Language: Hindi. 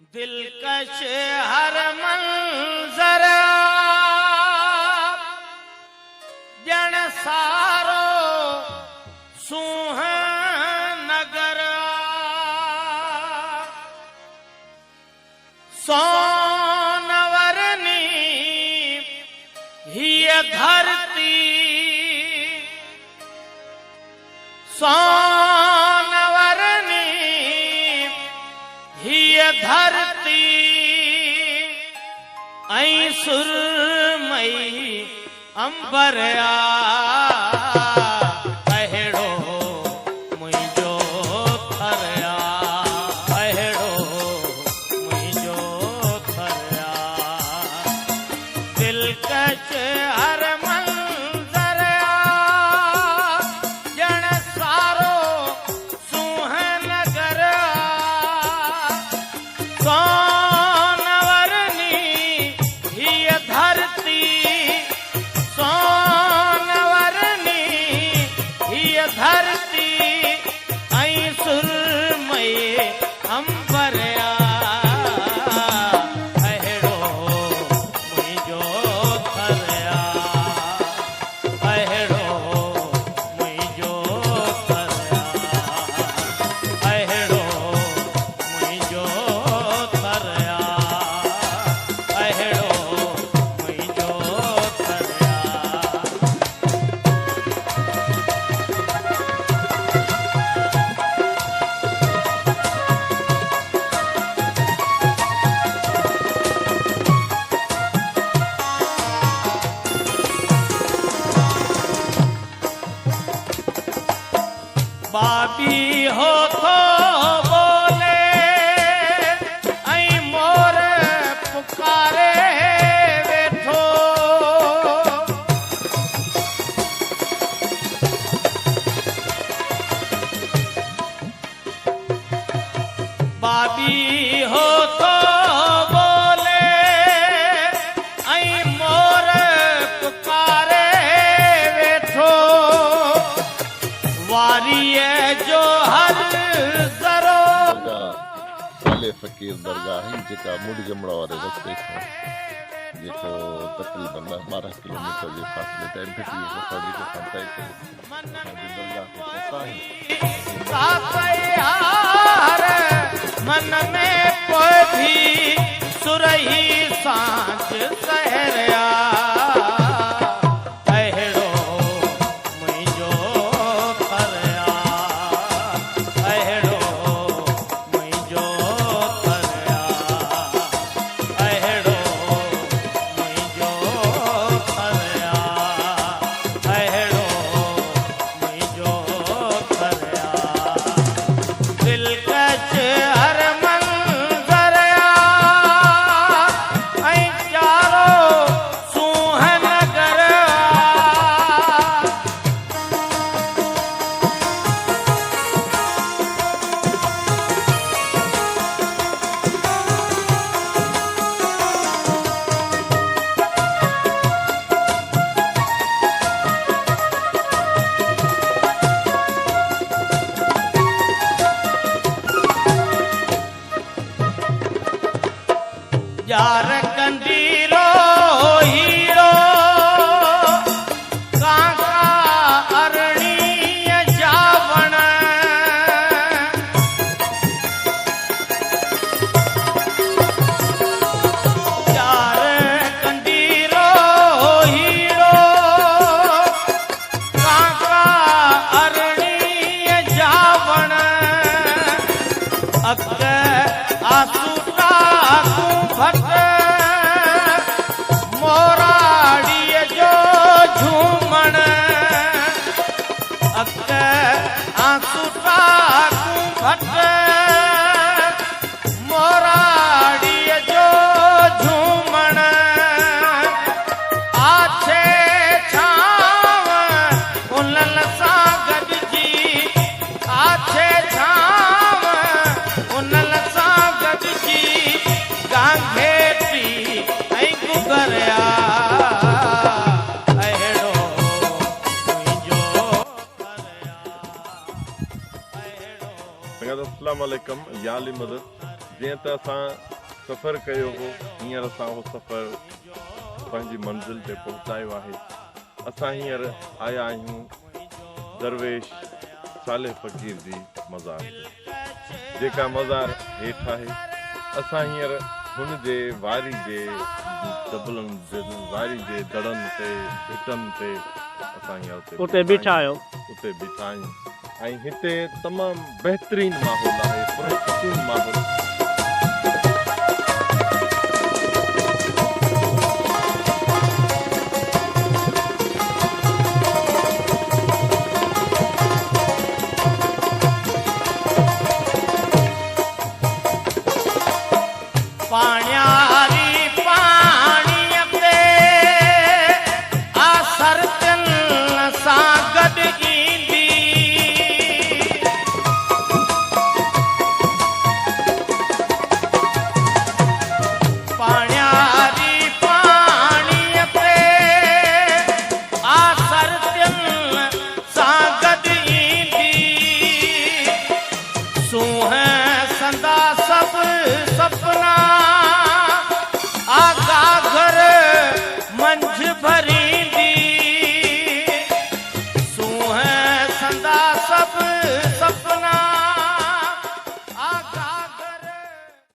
दिलकश हर मंजर जन सारो सुहान नगर सोनवरनी ही धरती सोनवरनी ही धरती ऐं सुरमई अंबरया अहिड़ो मुंहिंजो थरया अहिड़ो मुंहिंजो थरया दिलकश हर मंज़र ॼण सारो सुहान नगर सोनवरनी हीअ धरती सोनवरनी हीअ धरती ऐं सुरमई अंबरया अहिड़ो मुंहिंजो थरया अहिड़ो मुंहिंजो थरया अहिड़ो मुंहिंजो थरया अहिड़ो मुंहिंजो थरया बाबी हो थो बोले ऐं मोर पुकारे वेठो बाबी हो थो बोले ऐं मोर पुकारे वेठो वारीअ जो हर ज़रो साले फ़कीर दरगाह है जेका मुड जमड़ा वारे रस्ते खां जेको तक़रीबन 12 किलोमीटर जे फ़ासिले ते एमपी वफ़ादी के साथ तय कई असांजी दरगाह खे पहुता है सातयार मन में कोई भी सुरही सांझ सहरिया अहिड़ो मुंहिंजो थरया अहिड़ो मुंहिंजो थरया अहिड़ो मुंहिंजो थरया अहिड़ो मुंहिंजो थरया दिलकश हर मंज़र ऐं चारो सुहान नगर यार कंदीलो हीरो काका अरणीअ जावण यार कंदीलो हीरो काका अरणीअ जावण अक आसूटा भट मोराड़ीअ जो झूमण अक आसूटा भट मोराड़ीअ जो झूमण आछे छांव उन्हनि सां गॾिजी आछे छांव उन्हनि सां गॾिजी गांघेटी ऐं गुगरिया अहिड़ो मुंहिंजो थरया अहिड़ो अस्सलाम वालेकुम या अली मदद जीअं त असां सफ़र कयो हो हींअर असां उहो सफ़र पंहिंजी मंज़िल ते पहुचायो आहे। असां हींअर आया आहियूं दरवेश साले फ़क़ीर जी मज़ार ते, जेका मज़ार हेठि आहे। असां हींअर हुन जे वारी जे दॿलनि वारी जे दड़नि ते भिटनि ते असां हींअर उते बीठा आहियो। उते बीठा आहियूं ऐं हिते तमामु बहितरीनु माहौल आहे, पुरसकून माहौल। पाण्या